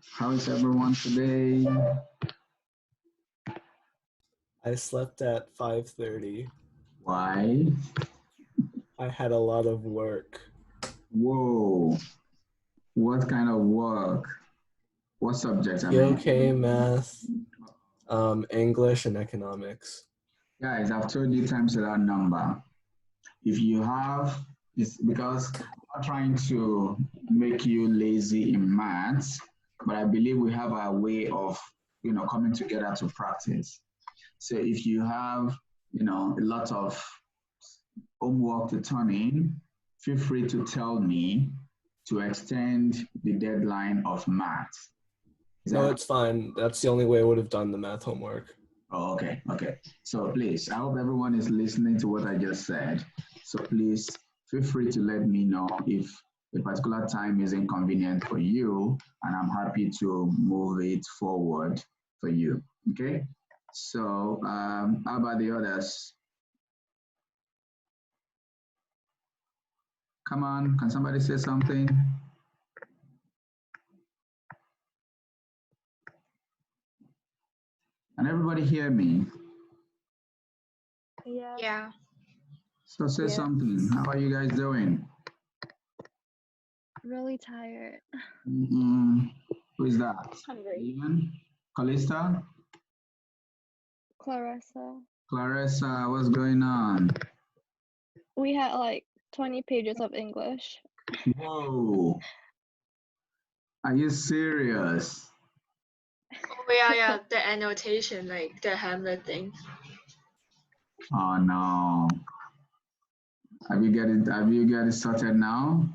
How is everyone today? I slept at 5:30. Why? I had a lot of work. Whoa. What kind of work? What subjects? POK, math, English, and economics. Guys, I've told you times without number. If you have, it's because I'm not trying to make you lazy in maths, but I believe we have a way of, coming together to practice. So if you have, a lot of homework to turn in, feel free to tell me to extend the deadline of maths. Is No, that it's fine. That's the only way I would have done the math homework. Oh, okay, okay. So please, I hope everyone is listening to what I just said. So please feel free to let me know if a particular time is inconvenient for you, and I'm happy to move it forward for you. Okay. So how about the others? Come on, can somebody say something? Can everybody hear me? Yeah. So say something. How are you guys doing? Really tired. Who is that? Hungry. Ian? Callista? Clarissa, what's going on? We had like 20 pages of English. Whoa. Are you serious? Oh yeah, the annotation, like the Hamlet thing. Oh no. Have you got it sorted now?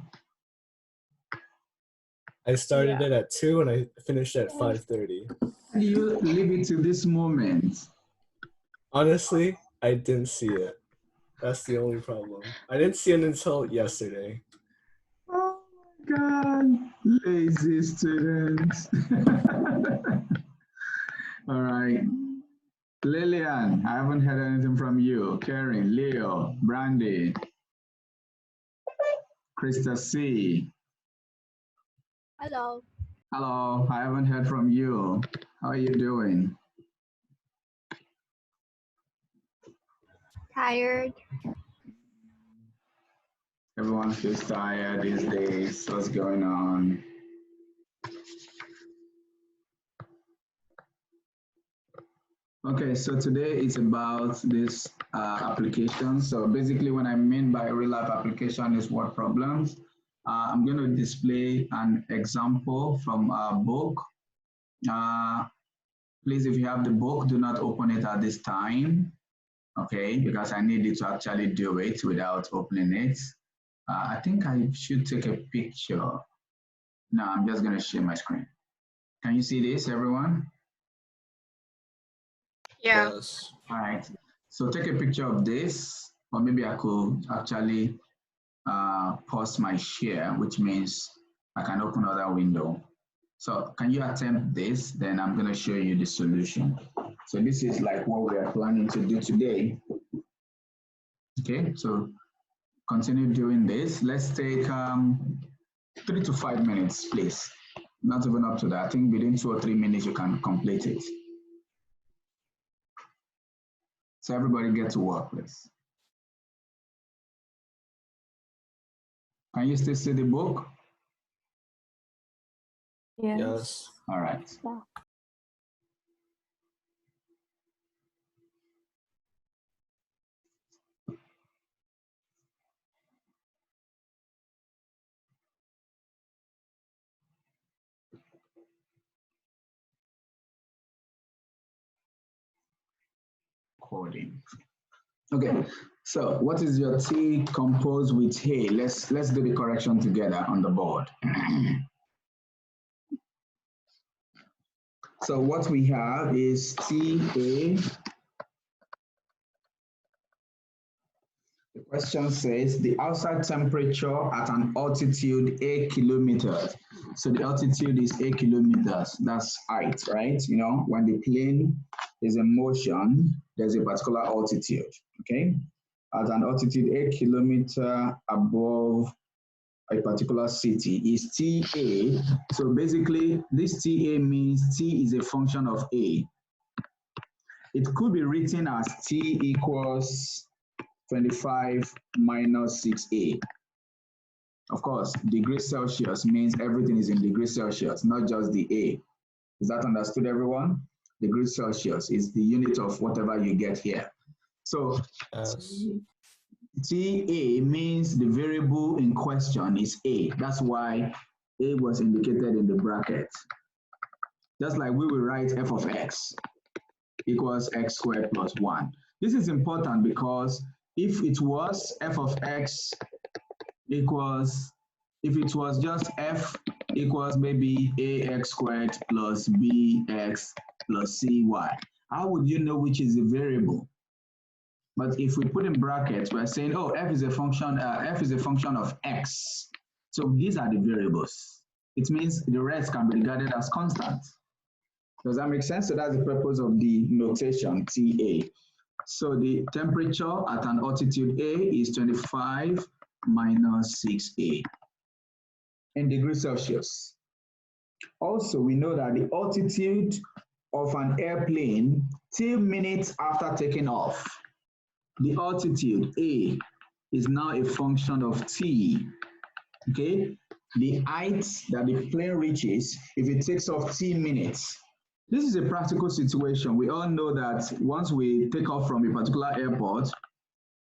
I started it at 2 and I finished at 5:30. How do you leave it to this moment? Honestly, I didn't see it. That's the only problem. I didn't see it until yesterday. Oh my God, lazy students. All right. Lillian, I haven't heard anything from you. Karen, Leo, Brandy, Krista C. Hello. Hello, I haven't heard from you. How are you doing? Tired. Everyone feels tired these days. What's going on? Okay, so today it's about this application. So basically what I mean by real life application is word problems. I'm going to display an example from a book. Please, if you have the book, do not open it at this time, okay? Because I need you to actually do it without opening it. I think I should take a picture. No, I'm just going to share my screen. Can you see this, everyone? Yeah. Yes. All right. So take a picture of this, or maybe I could actually pause my share, which means I can open another window. So can you attempt this? Then I'm going to show you the solution. So this is like what we are planning to do today. Okay, so continue doing this. Let's take 3 to 5 minutes, please. Not even up to that. I think within 2 or 3 minutes, you can complete it. So everybody get to work, please. Can you still see the book? Yes. All right. Yeah. Coding. Okay, so what is your T composed with A? Let's do the correction together on the board. So what we have is TA. The question says the outside temperature at an altitude 8 kilometers. So the altitude is 8 kilometers. That's height, right? You know, when the plane is in motion, there's a particular altitude, okay? At an altitude 8 kilometers above a particular city is TA. So basically, this TA means T is a function of A. It could be written as T equals 25 minus 6A. Of course, degrees Celsius means everything is in degrees Celsius, not just the A. Is that understood, everyone? Degrees Celsius is the unit of whatever you get here. So Yes. TA means the variable in question is A. That's why A was indicated in the bracket. Just like we will write f of x equals x squared plus 1. This is important because if it was f of x equals, if it was just f equals maybe ax squared plus bx plus cy, how would you know which is the variable? But if we put in brackets, we're saying, oh, f is a function of x. So these are the variables. It means the rest can be regarded as constant. Does that make sense? So that's the purpose of the notation TA. So the temperature at an altitude A is 25 minus 6A in degrees Celsius. Also, we know that the altitude of an airplane 2 minutes after taking off, the altitude A is now a function of T, okay? The height that the plane reaches if it takes off 10 minutes. This is a practical situation. We all know that once we take off from a particular airport,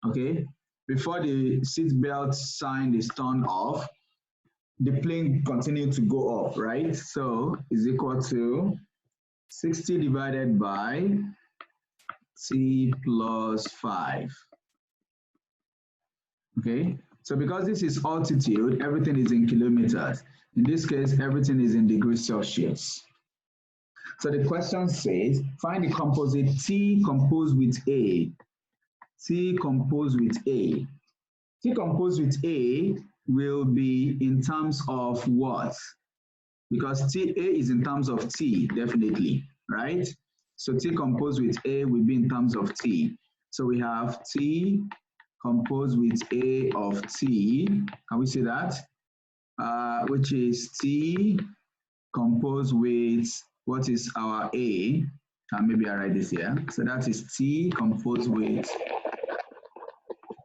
okay, before the seatbelt sign is turned off, the plane continues to go up, right? So is equal to 60 divided by T plus 5. Okay, so because this is altitude, everything is in kilometers. In this case, everything is in degrees Celsius. So the question says, find the composite T composed with A. T composed with A. T composed with A will be in terms of what? Because A is in terms of T, definitely, right? So T composed with A will be in terms of T. So we have T composed with A of T. Can we say that? Which is T composed with, what is our A? Maybe I write this here. So that is T composed with,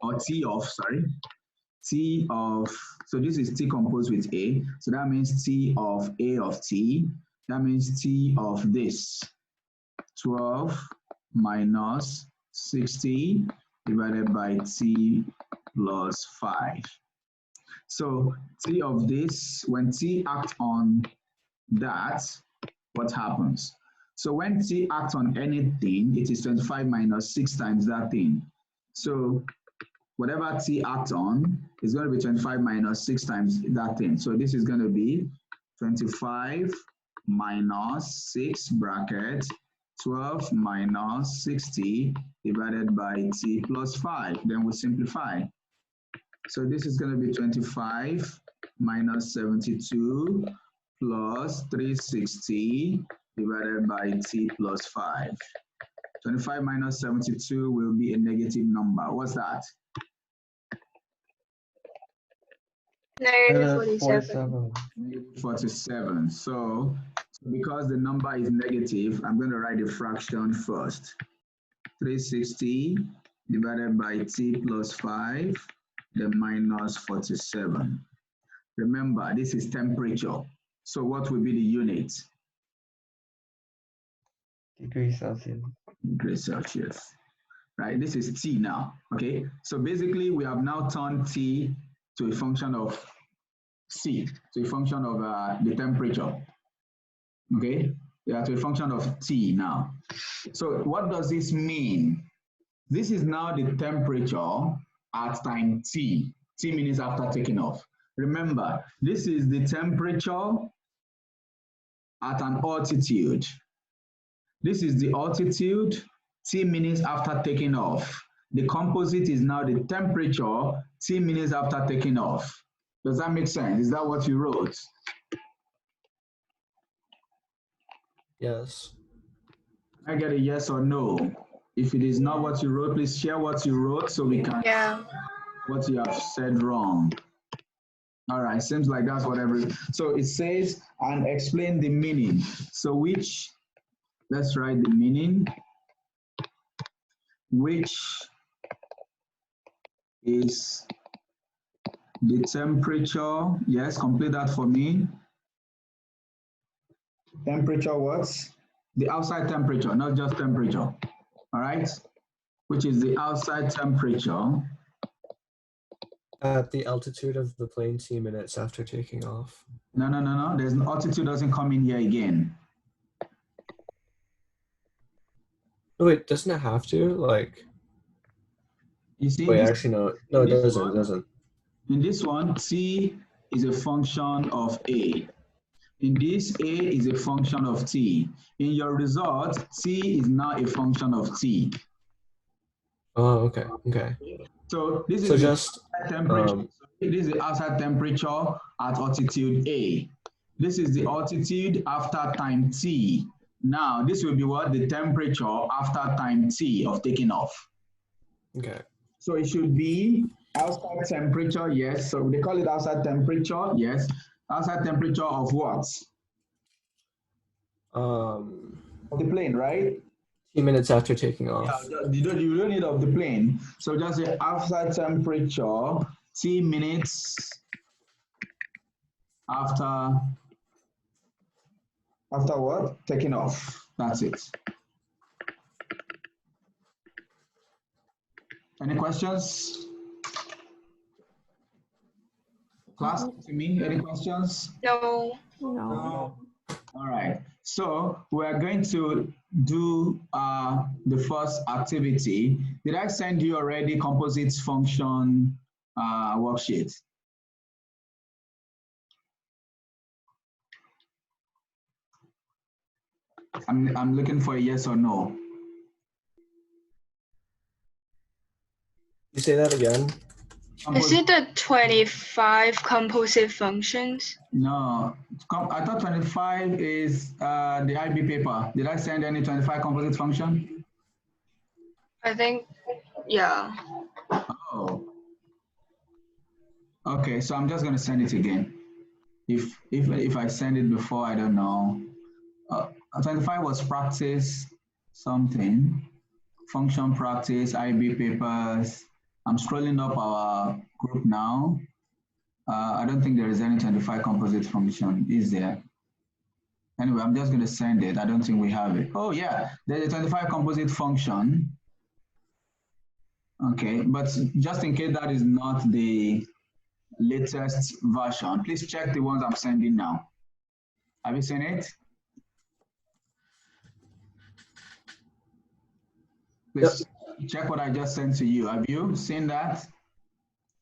or T of, sorry, T of, so this is T composed with A. So that means T of A of T. That means T of this, 12 minus 60 divided by T plus 5. So T of this, when T acts on that, what happens? So when T acts on anything, it is 25 minus 6 times that thing. So whatever T acts on is going to be 25 minus 6 times that thing. So this is going to be 25 minus 6 bracket 12 minus 60 divided by T plus 5. Then we simplify. So this is going to be 25 minus 72 plus 360 divided by T plus 5. 25 minus 72 will be a negative number. What's that? Negative 47. 47. So because the number is negative, I'm going to write the fraction first. 360 divided by T plus 5, then minus 47. Remember, this is temperature. So what will be the unit? Degrees Celsius. Degrees Celsius. Right, this is T now, okay? So basically, we have now turned T to a function of C, to a function of the temperature, okay? Yeah, to a function of T now. So what does this mean? This is now the temperature at time T, T minutes after taking off. Remember, this is the temperature at an altitude. This is the altitude, T minutes after taking off. The composite is now the temperature, T minutes after taking off. Does that make sense? Is that what you wrote? Yes. I get a yes or no. If it is not what you wrote, please share what you wrote so we can Yeah. what you have said wrong. All right, seems like that's what so it says, and explain the meaning. So let's write the meaning, which is the temperature. Yes, complete that for me. Temperature what? The outside temperature, not just temperature. All right, which is the outside temperature At the altitude of the plane T minutes after taking off. No. There's no altitude doesn't come in here again. Oh, wait, doesn't it have to? Like, You see, wait, actually, no, it doesn't. one, It doesn't. In this one, T is a function of A. In this, A is a function of T. In your result, T is now a function of T. Oh, okay, okay. So this is So the just temperature. This is the outside temperature at altitude A. This is the altitude after time T. Now, this will be what? The temperature after time T of taking off. okay. So it should be outside temperature, yes. So they call it outside temperature, yes. Outside temperature of what? Of the plane, right? T minutes after taking off. Yeah, you don't need of the plane. So just say outside temperature, T minutes after what? Taking off. That's it. Any questions? Class, to me, any questions? No. No. All right. So we are going to do the first activity. Did I send you already composites function worksheet? I'm looking for a yes or no. You say that again? Is it the 25 composite functions? No, I thought 25 is the IB paper. Did I send any 25 composite function? I think, yeah. Oh. Okay, so I'm just going to send it again. If I send it before, I don't know. 25 was practice something, function practice, IB papers. I'm scrolling up our group now. I don't think there is any 25 composite function, is there? Anyway, I'm just going to send it. I don't think we have it. Oh yeah, there's a 25 composite function. Okay, but just in case that is not the latest version, please check the ones I'm sending now. Have you seen it? Please check what I just sent to you. Have you seen that?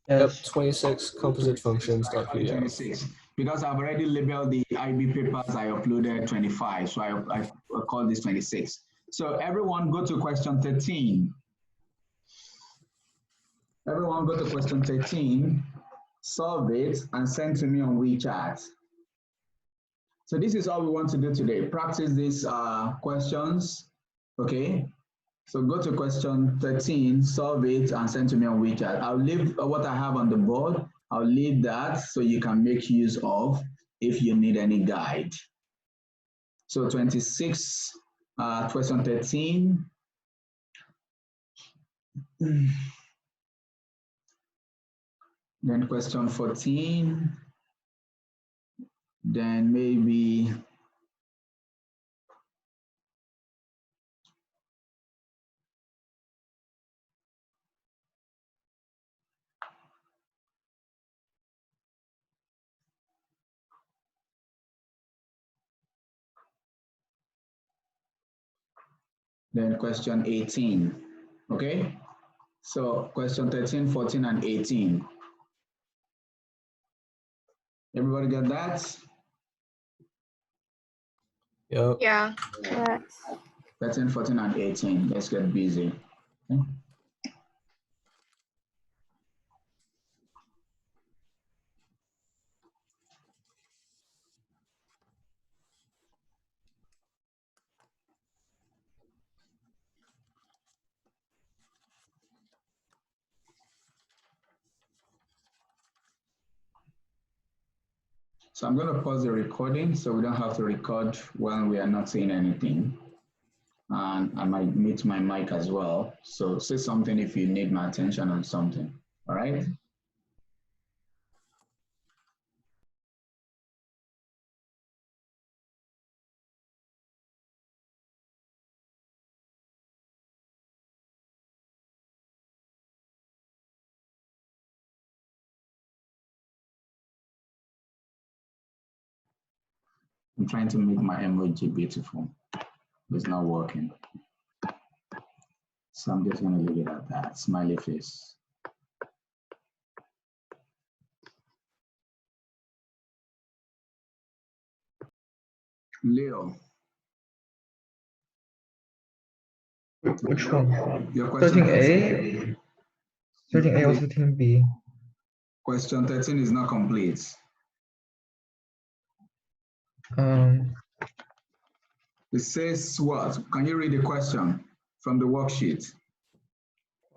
Yep, 26 composite functions.pdf. 26. Because I've already labeled the IB papers I uploaded 25, so I call this 26. So everyone go to question 13. Everyone go to question 13, solve it, and send to me on WeChat. So this is all we want to do today. Practice these questions, okay? So go to question 13, solve it, and send to me on WeChat. I'll leave what I have on the board. I'll leave that so you can make use of if you need any guide. So 26, question 13. Then question 14. Then maybe question 18, okay? So question 13, 14, and 18. Everybody got that? Yep. Yeah. Yes. 13, 14, and 18. Let's get busy. Okay. So I'm going to pause the recording so we don't have to record when we are not saying anything. And I might mute my mic as well. So say something if you need my attention on something. All right? I'm trying to make my emoji beautiful. It's not working. So I'm just going to leave it at that. Smiley face. Leo. Which one? Your question 13A? 13A or 13B? Question 13 is not complete. It says what? Can you read the question from the worksheet?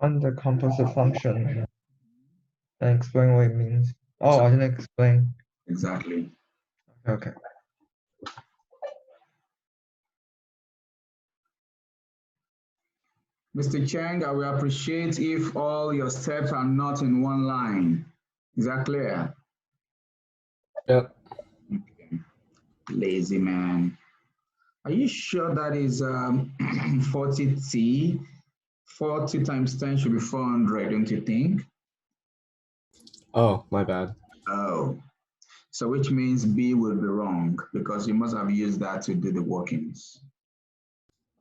On the composite function and explain what it means. Oh, I didn't explain. Exactly. Okay. Mr. Chang, I will appreciate if all your steps are not in one line. Is that clear? Yep. Okay. Lazy man. Are you sure that is 40T? 40 times 10 should be 400, don't you think? Oh, my bad. Oh, so which means B will be wrong because you must have used that to do the workings.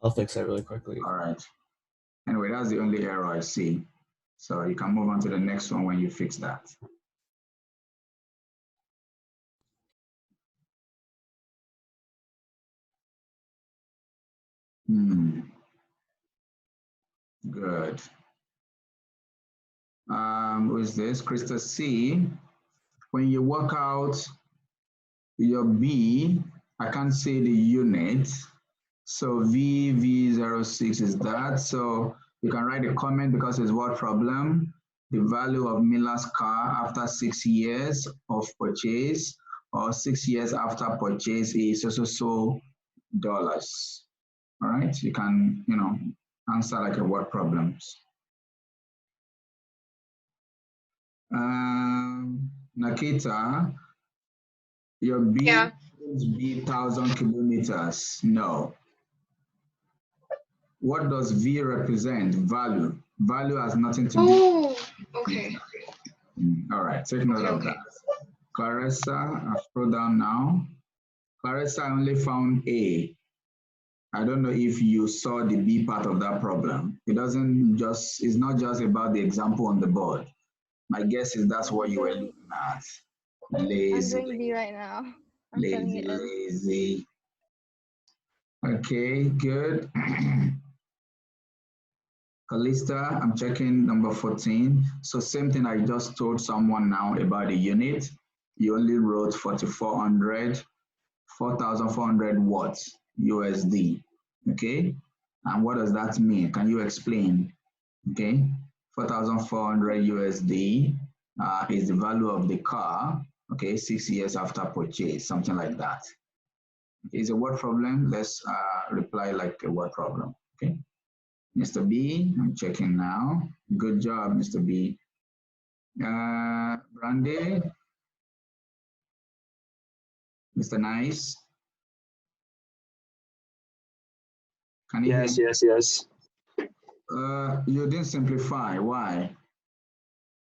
I'll fix that really quickly. All right. Anyway, that's the only error I see. So you can move on to the next one when you fix that. Good. Who is this? Krista C. When you work out your B, I can't say the unit. So VV06 is that. So you can write a comment because it's what problem? The value of Miller's car after 6 years of purchase or 6 years after purchase is so dollars. All right, you can, answer like a word problems. Nakita, your B is B 1,000 kilometers. No. What does V represent? Value. Value has nothing to do. Oh, okay. All right, take note of that. Clarissa, I'll scroll down now. Clarissa only found A. I don't know if you saw the B part of that problem. It's not just about the example on the board. My guess is that's what you were looking at. Lazy. I'm doing B right now. I'm filling it in. Lazy. Okay, good. Calista, I'm checking number 14. So same thing I just told someone now about the unit. You only wrote 4,400 watts USD. Okay, and what does that mean? Can you explain? Okay, 4,400 USD is the value of the car. Okay, 6 years after purchase, something like that. Is a word problem? Let's reply like a word problem. Okay, Mr. B, I'm checking now. Good job, Mr. B. Brandy, Mr. Nice. Can you Yes. you didn't simplify. Why?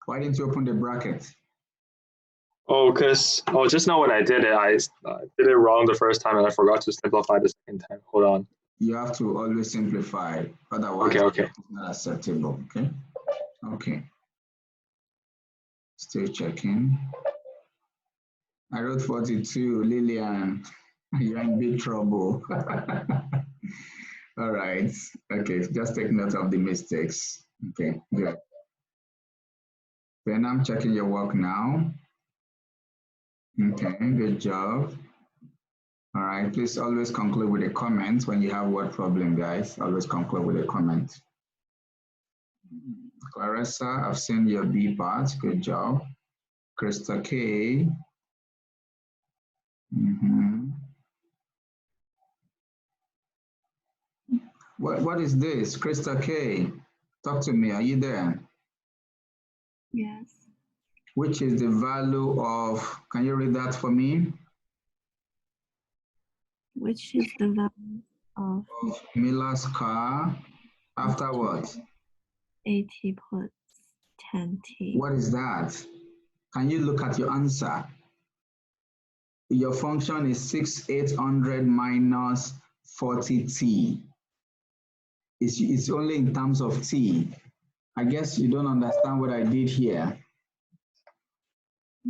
Why didn't you open the bracket? Oh, just now when I did it, I did it wrong the first time and I forgot to simplify the second time. Hold on. You have to always simplify. Otherwise, Okay. it's not acceptable. Okay. Okay. Still checking. I wrote 42, Lillian. You're in big trouble. All right. Okay. Just take note of the mistakes. Okay. Good. Then I'm checking your work now. Okay. Good job. All right. Please always conclude with a comment when you have word problem, guys. Always conclude with a comment. Clarissa, I've seen your B part. Good job. Krista K. Mhm. What is this? Krista K. Talk to me. Are you there? Yes. Which is the value of, can you read that for me? Which is the value of Of Miller's car after what? 80 plus 10t? What is that? Can you look at your answer? Your function is 6800 minus 40t. It's only in terms of t. I guess you don't understand what I did here.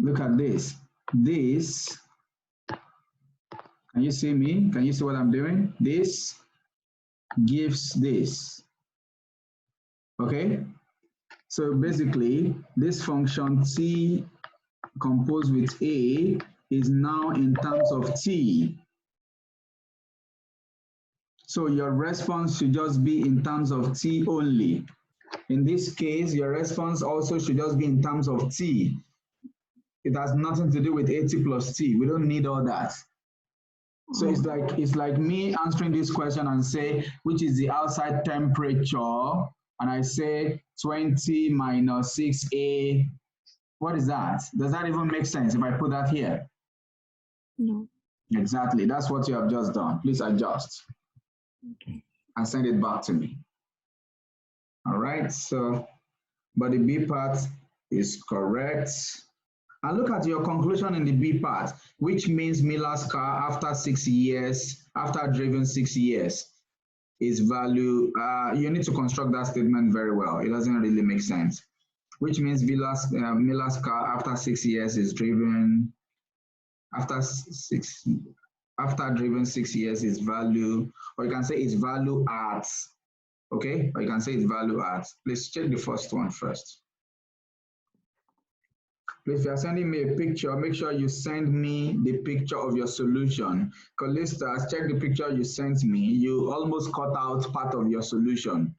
Look at this. This, can you see me? Can you see what I'm doing? This gives this. Okay? So basically, this function t composed with a is now in terms of t. So your response should just be in terms of t only. In this case, your response also should just be in terms of t. It has nothing to do with 80 plus t. We don't need all that. So it's like me answering this question and say, which is the outside temperature? And I say 20 minus 6a. What is that? Does that even make sense if I put that here? No. Exactly. That's what you have just done. Please adjust. Okay. And send it back to me. All right. So, but the B part is correct. And look at your conclusion in the B part, which means Miller's car after 6 years, after driven 6 years, is value. You need to construct that statement very well. It doesn't really make sense. Which means Miller's car after 6 years is driven, after driven 6 years is value, or you can say it's value at, okay? Or you can say it's value at. Let's check the first one first. If you are sending me a picture, make sure you send me the picture of your solution. Callistas, check the picture you sent me. You almost cut out part of your solution.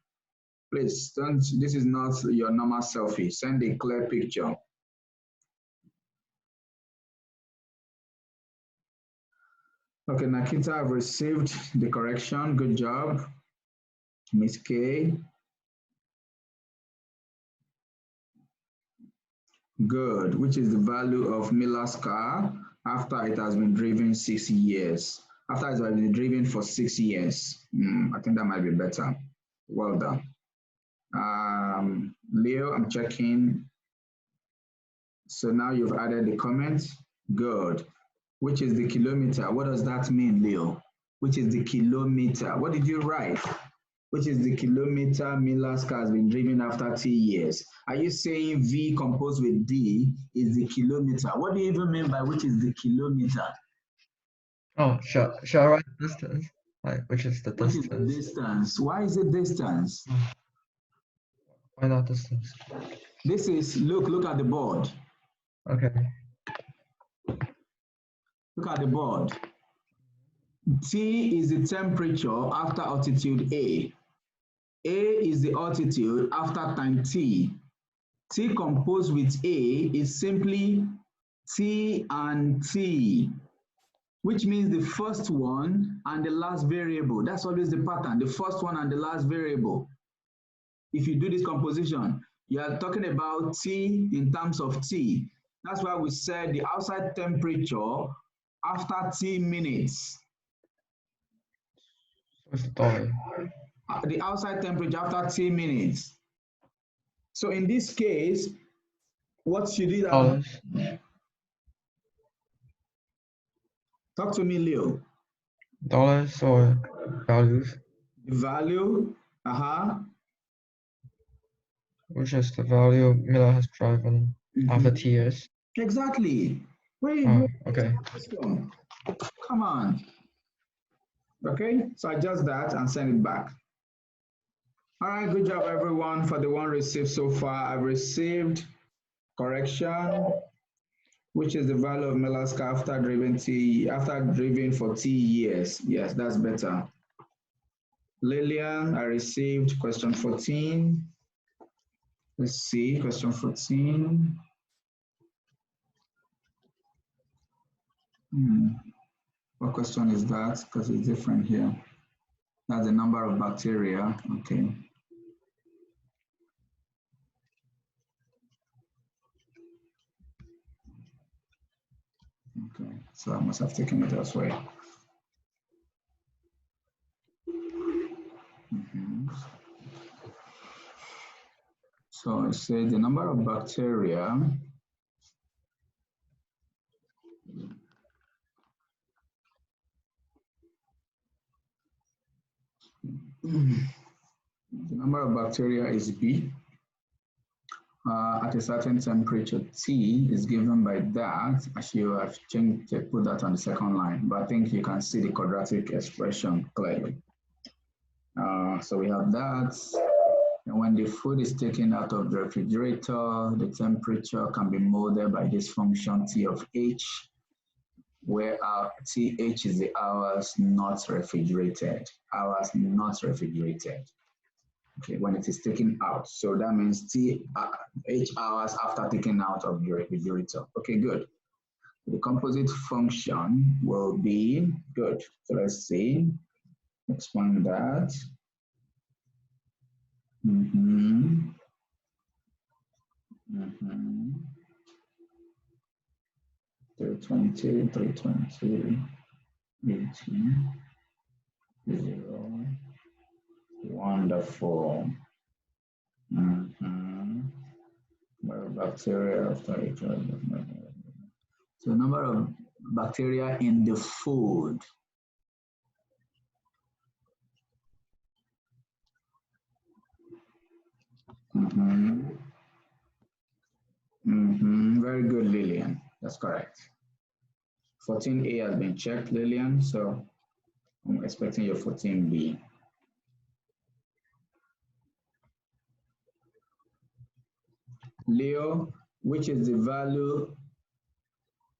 Please, don't, this is not your normal selfie. Send a clear picture. Okay, Nakita, I've received the correction. Good job. Miss K. Good, which is the value of Miller's car after it has been driven 6 years. After it has been driven for 6 years. I think that might be better. Well done. Leo, I'm checking. So now you've added the comment. Good. Which is the kilometer? What does that mean, Leo? Which is the kilometer? What did you write? Which is the kilometer Miller's car has been driven after 2 years. Are you saying V composed with D is the kilometer? What do you even mean by which is the kilometer? Oh, shall I write distance? Like, which is the What is distance? the distance? Why is it distance? Why not distance? This is, look at the board. Okay. Look at the board. T is the temperature after altitude A. A is the altitude after time T. T composed with A is simply T and T, which means the first one and the last variable. That's always the pattern, the first one and the last variable. If you do this composition, you are talking about T in terms of T. That's why we said the outside temperature after T minutes. What's the dollar? The outside temperature after T minutes. So in this case, what should it have? Dollars. Talk to me, Leo. Dollars or values? The value, Which is the value Miller has driven after 2 years? Exactly. Where you Oh, okay. go? Come on. Okay, so adjust that and send it back. All right, good job, everyone. For the one received so far, I've received correction, which is the value of Miller's car after driven for T years. Yes, that's better. Lillian, I received question 14. Let's see, question 14. What question is that? Because it's different here. That's the number of bacteria. Okay. Okay, so I must have taken it elsewhere. So I say the number of bacteria the number of bacteria is B. At a certain temperature, T is given by that. Actually, you have changed, put that on the second line, but I think you can see the quadratic expression clearly. So we have that. And when the food is taken out of the refrigerator, the temperature can be molded by this function T of H, where our TH is the hours not refrigerated. Hours not refrigerated. Okay, when it is taken out. So that means H hours after taken out of the refrigerator. Okay, good. The composite function will be good. So let's see. Expand that. 320, 320, 18, 0. Wonderful. Bacteria after each other. So number of bacteria in the food. Very good, Lillian. That's correct. 14A has been checked, Lillian, so I'm expecting your 14B. Leo, which is the value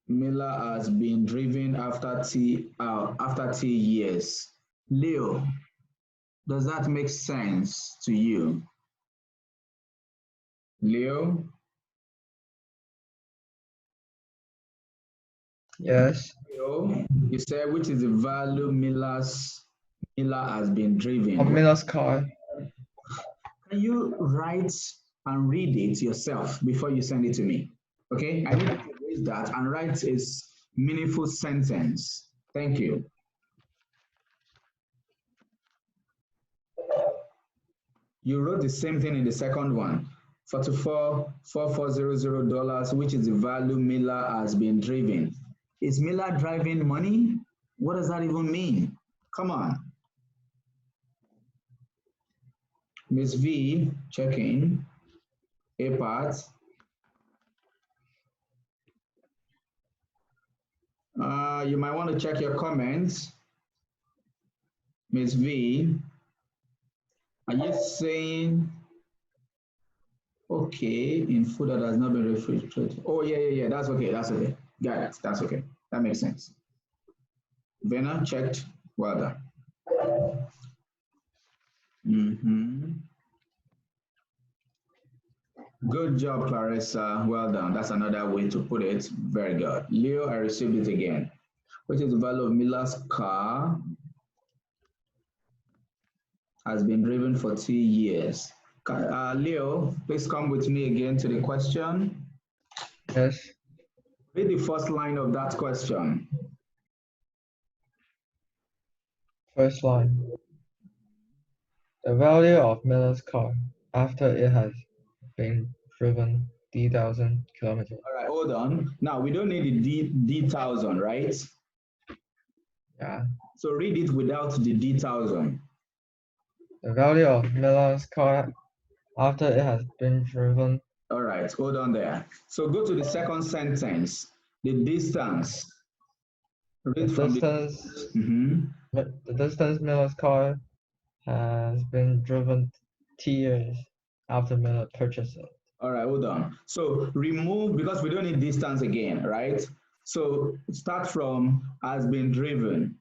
Miller has been driven after T years? Leo, does that make sense to you? Leo? Yes. Leo, you said which is the value Miller has been driven? Of Miller's car. Can you write and read it yourself before you send it to me? Okay, I need you to raise that and write a meaningful sentence. Thank you. You wrote the same thing in the second one. $44,440, which is the value Miller has been driven. Is Miller driving money? What does that even mean? Come on. Miss V, checking. A part. You might want to check your comments. Miss V, are you saying, okay, in food that has not been refrigerated? Oh, yeah, that's okay, Got it, that's okay. That makes sense. Vena, checked, well done. Good job, Clarissa, well done. That's another way to put it, very good. Leo, I received it again. Which is the value of Miller's car has been driven for 2 years. Leo, please come with me again to the question. Yes. Read the first line of that question. First line. The value of Miller's car after it has been driven 3,000 kilometers. All right, hold on. Now, we don't need the D1000, right? Yeah. So read it without the D1000. The value of Miller's car after it has been driven. All right, hold on there. So go to the second sentence, the distance. Read from the distance Miller's car has been driven 2 years after Miller purchased it. All right, hold on. So remove, because we don't need distance again, right? So start from has been driven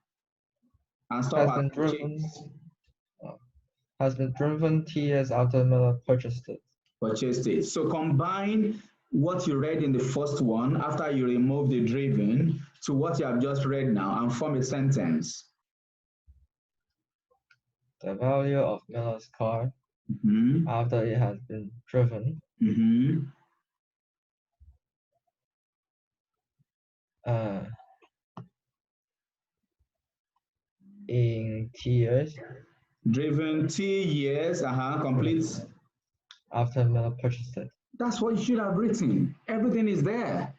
and stop Has been driven 2 years after Miller purchased it. Purchased it. So combine what you read in the first one after you remove the driven to what you have just read now and form a sentence. The value of Miller's car Mm-hmm. after it has been driven Mm-hmm. In T years Driven T years, complete. after Miller purchased it. That's what you should have written. Everything is there.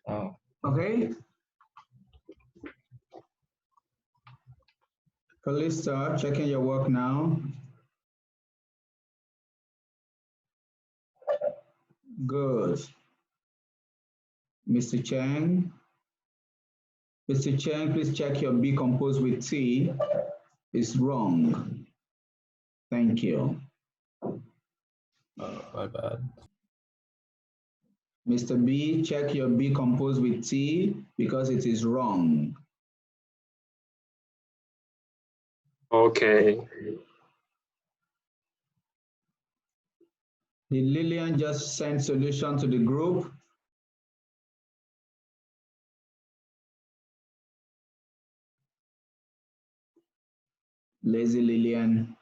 Oh, Okay? Calista, checking your work now. Good. Mr. Chang. Mr. Chang, please check your B composed with T. It's wrong. Thank you. My bad. Mr. B, check your B composed with T because it is wrong. Okay. Did Lillian just send solution to the group? Lazy Lillian.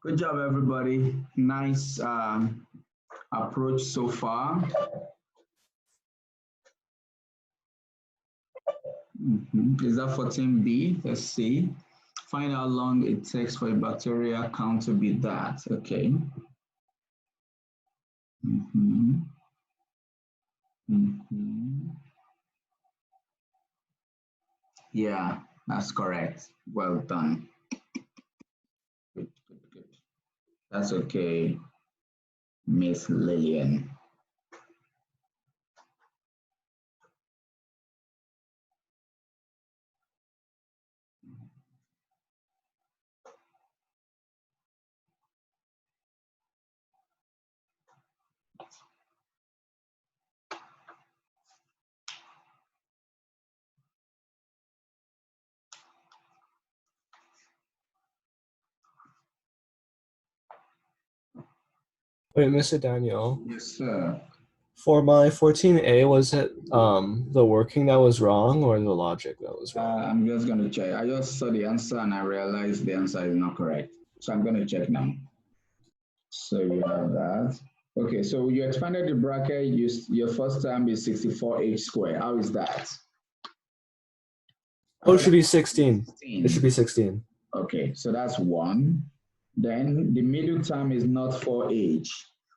Good job, everybody. Nice approach so far. Is that for team B? Let's see. Find how long it takes for a bacteria count to be that. Okay. Yeah, that's correct. Well done. Good, good, good. That's okay, Miss Lillian. Wait, Mr. Daniel. Yes, sir. For my 14A, was it the working that was wrong or the logic that was wrong? I'm just going to check. I just saw the answer and I realized the answer is not correct. So I'm going to check now. So you have that. Okay, so you expanded the bracket. Your first term is 64h squared. How is that? Oh, it should be 16. It should be 16. Okay, so that's one. Then the middle term is not 4h.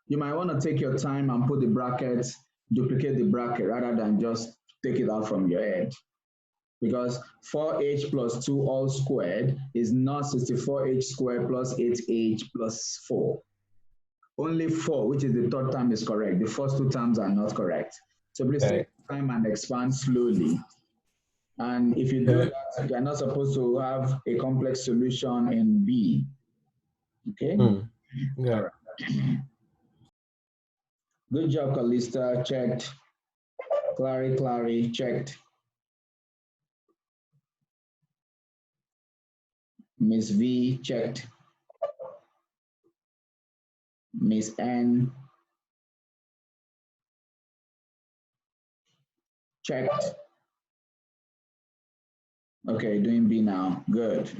You might want to take your time and put the bracket, duplicate the bracket rather than just take it out from your head. Because 4h plus 2 all squared is not 64h squared plus 8h plus 4. Only 4, which is the third term, is correct. The first two terms are not correct. So please take time and expand slowly. And if you do that, you're not supposed to have a complex solution in B. Okay? Yeah. All right. Good job, Calista. Checked. Clary, checked. Miss V, checked. Miss N, checked. Okay, doing B now. Good.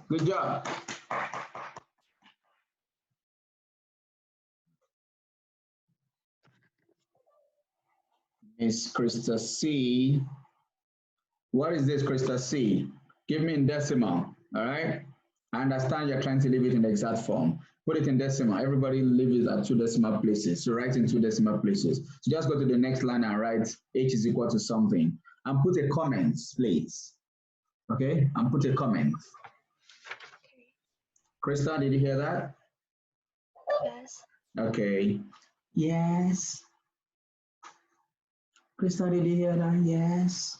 Good job. Miss Krista C. What is this, Krista C? Give me in decimal, all right? I understand you're trying to leave it in the exact form. Put it in decimal. Everybody leave it at 2 decimal places. So write in 2 decimal places. So just go to the next line and write H is equal to something. And put a comment, please. Okay? And put a comment. Krista, did you hear that? Yes. Okay. Yes. Krista, did you hear that? Yes.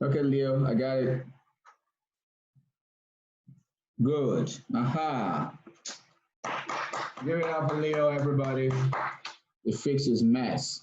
Okay, Leo, I got it. Good. Aha. Give it up for Leo, everybody. He fixed his mess.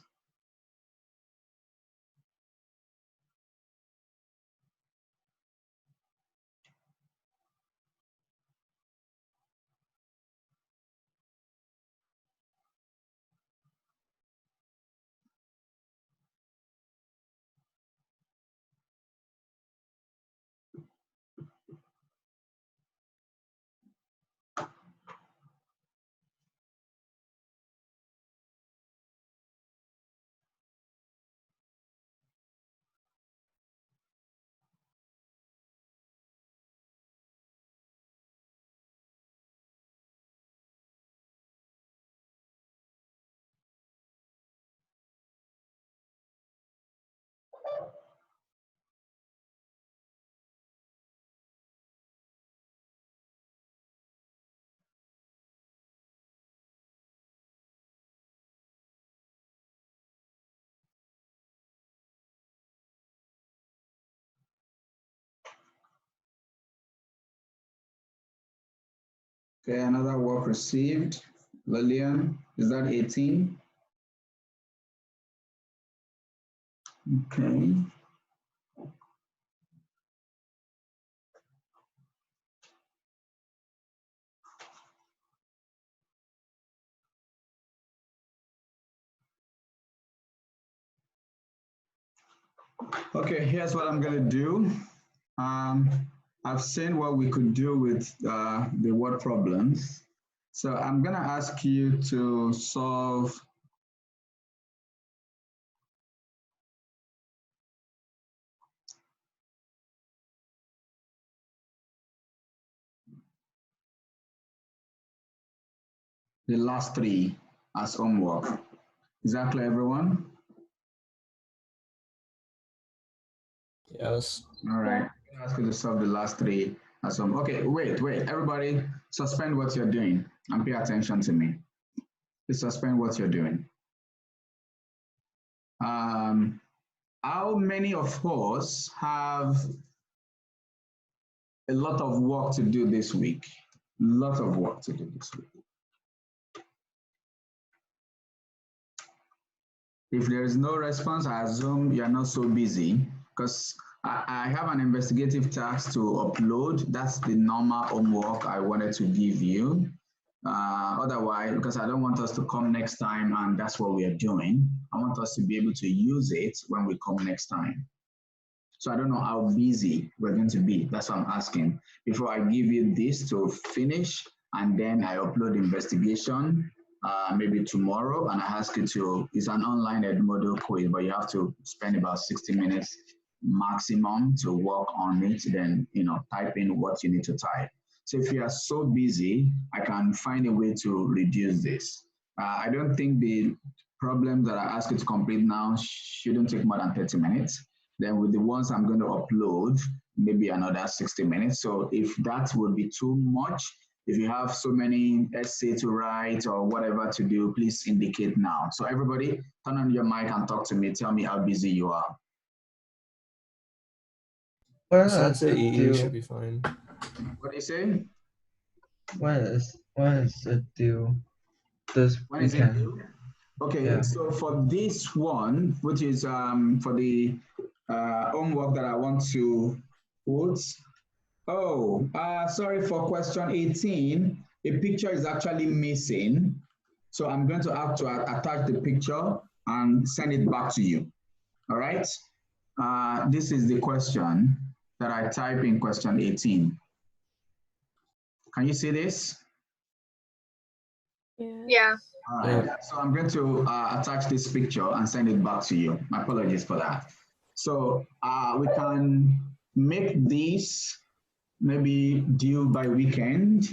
Okay, another work received. Lillian, is that 18? Okay. Okay, here's what I'm gonna do. I've seen what we could do with the word problems. So I'm gonna ask you to solve the last three as homework. Is that clear, everyone? Yes. All right. I'm gonna ask you to solve the last three as homework. Okay, wait. Everybody suspend what you're doing and pay attention to me. Please suspend what you're doing. How many of us have a lot of work to do this week? A lot of work to do this week. If there is no response, I assume you're not so busy because I have an investigative task to upload. That's the normal homework I wanted to give you. Otherwise, because I don't want us to come next time and that's what we are doing. I want us to be able to use it when we come next time. So I don't know how busy we're going to be. That's what I'm asking. Before I give you this to finish, and then I upload the investigation, maybe tomorrow, and I ask you to, it's an online Edmodo quiz, but you have to spend about 60 minutes maximum to work on it, then, type in what you need to type. So if you are so busy, I can find a way to reduce this. I don't think the problems that I ask you to complete now shouldn't take more than 30 minutes. Then with the ones I'm going to upload, maybe another 60 minutes. So if that would be too much, if you have so many essay to write or whatever to do, please indicate now. So everybody, turn on your mic and talk to me. Tell me how busy you are. When Besides is the it EE due? should be fine. What do you say? When is it due? This When is it weekend. due? Okay, Yeah. so for this one, which is for the homework that I want to put, sorry, for question 18, a picture is actually missing. So I'm going to have to attach the picture and send it back to you. All right? This is the question that I type in question 18. Can you see this? Yeah. All right, so I'm going to attach this picture and send it back to you. My apologies for that. So we can make this maybe due by weekend,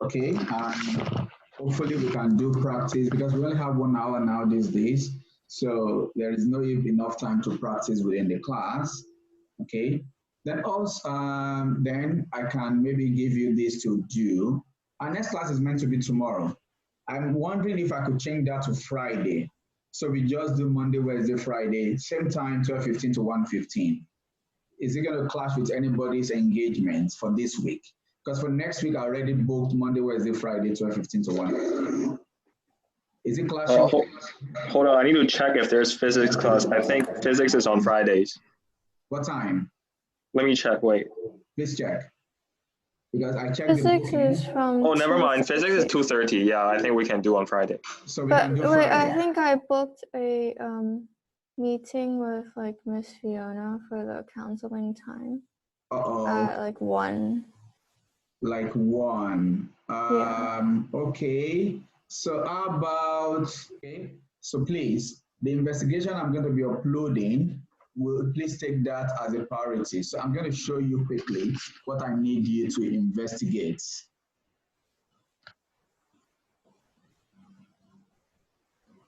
okay? And hopefully we can do practice because we only have 1 hour now these days. So there is not enough time to practice within the class, okay? Then also, then I can maybe give you this to do. Our next class is meant to be tomorrow. I'm wondering if I could change that to Friday. So we just do Monday, Wednesday, Friday, same time, 12:15 to 1:15. Is it going to clash with anybody's engagements for this week? Because for next week, I already booked Monday, Wednesday, Friday, 12:15 to 1:15. Is it clashing? Hold on, I need to check if there's physics class. I think physics is on Fridays. What time? Let me check, wait. Please check. Because I checked Physics is from. Oh, never mind. Physics is 2:30. Yeah, I think we can do on Friday. So we But can do wait, Friday. I think I booked a meeting with like Miss Fiona for the counseling time. At like 1. Like 1. Yeah. Okay. So how about, okay, so please, the investigation I'm going to be uploading, will please take that as a priority. So I'm going to show you quickly what I need you to investigate.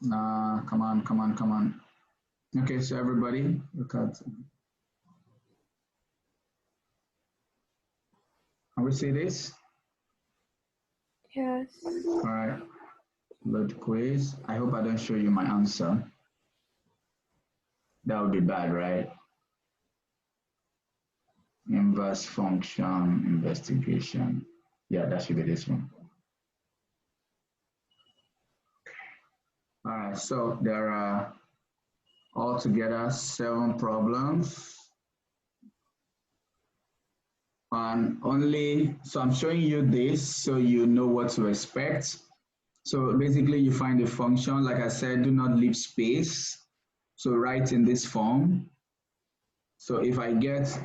Come on. Okay, so everybody, look at, can we see this? Yes. All right, load quiz. I hope I don't show you my answer. That would be bad, right? Inverse function investigation. Yeah, that should be this one. All right, so there are altogether 7 problems. And so I'm showing you this so you know what to expect. So basically you find the function, like I said, do not leave space. So write in this form. So if I get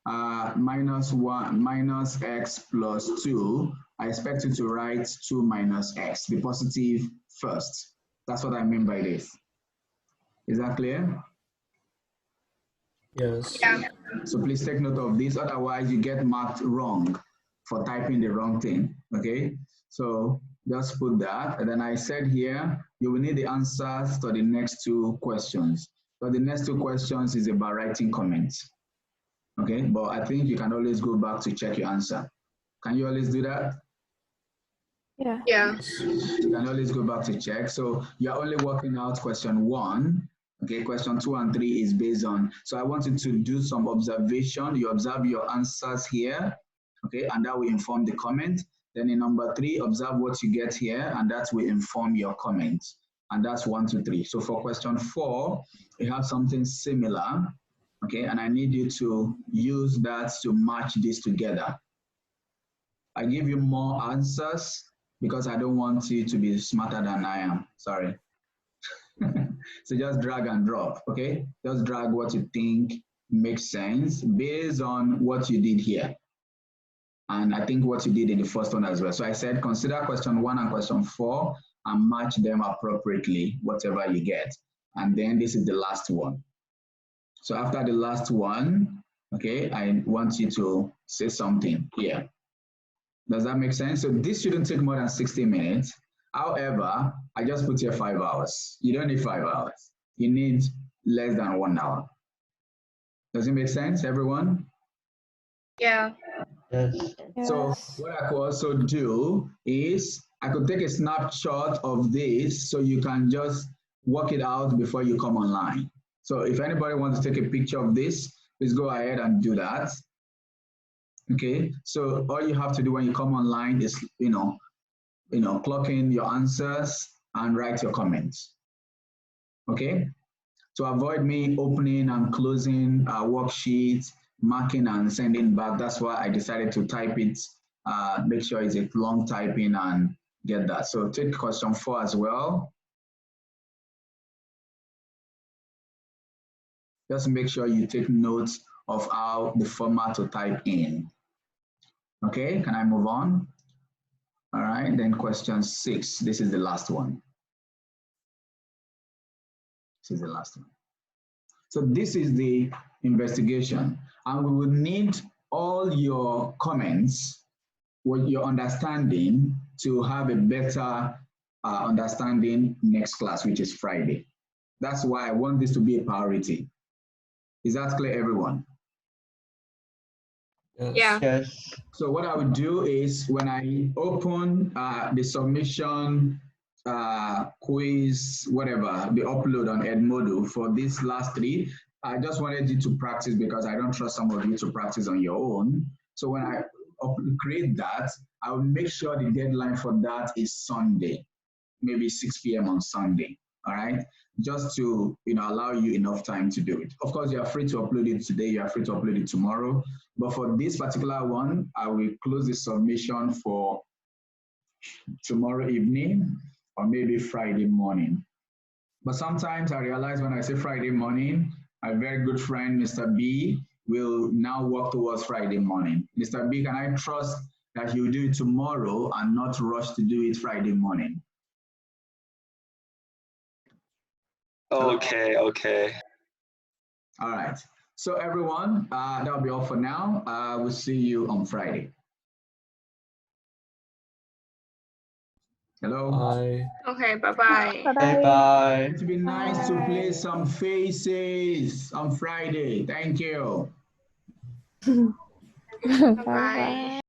-1 minus x plus 2, I expect you to write 2 minus x, be positive first. That's what I mean by this. Is that clear? Yes. Yeah. So please take note of this, otherwise you get marked wrong for typing the wrong thing, okay? So just put that, and then I said here, you will need the answers to the next 2 questions. So the next 2 questions is about writing comments, okay? But I think you can always go back to check your answer. Can you always do that? Yeah. Yeah. You can always go back to check. So you're only working out question 1. Okay, question 2 and 3 is based on, so I want you to do some observation. You observe your answers here, okay, and that will inform the comment. Then in number 3, observe what you get here, and that will inform your comment. And that's 1, 2, 3. So for question 4, we have something similar, okay, and I need you to use that to match this together. I give you more answers because I don't want you to be smarter than I am, sorry. So just drag and drop, okay? Just drag what you think makes sense based on what you did here. And I think what you did in the first one as well. So I said, consider question 1 and question 4 and match them appropriately, whatever you get. And then this is the last one. So after the last one, okay, I want you to say something here. Does that make sense? So this shouldn't take more than 60 minutes. However, I just put here 5 hours. You don't need 5 hours. You need less than 1 hour. Does it make sense, everyone? Yeah. Yes. So Yes. what I could also do is I could take a snapshot of this so you can just work it out before you come online. So if anybody wants to take a picture of this, please go ahead and do that. Okay, so all you have to do when you come online is, clock in your answers and write your comments. Okay, to avoid me opening and closing worksheets, marking and sending back, that's why I decided to type it, make sure it's a long typing and get that. So take question 4 as well. Just make sure you take notes of how the format to type in. Okay, can I move on? All right, then question 6. This is the last one. This is the last one. So this is the investigation, and we will need all your comments, what your understanding to have a better understanding next class, which is Friday. That's why I want this to be a priority. Is that clear, everyone? Yes. Yeah. Yes. So what I would do is when I open the submission quiz, whatever, the upload on Edmodo for these last 3, I just wanted you to practice because I don't trust some of you to practice on your own. So when I create that, I will make sure the deadline for that is Sunday, maybe 6 p.m. on Sunday. All right, just to allow you enough time to do it. Of course, you are free to upload it today, you are free to upload it tomorrow, but for this particular one, I will close the submission for tomorrow evening or maybe Friday morning. But sometimes I realize when I say Friday morning, my very good friend, Mr. B, will now work towards Friday morning. Mr. B, can I trust that you'll do it tomorrow and not rush to do it Friday morning? Okay, okay. All right. So everyone, that'll be all for now. We'll see you on Friday. Hello? Bye. Okay, bye-bye. Bye bye. It would be nice to play some faces on Friday. Thank you. Bye Bye-bye. bye.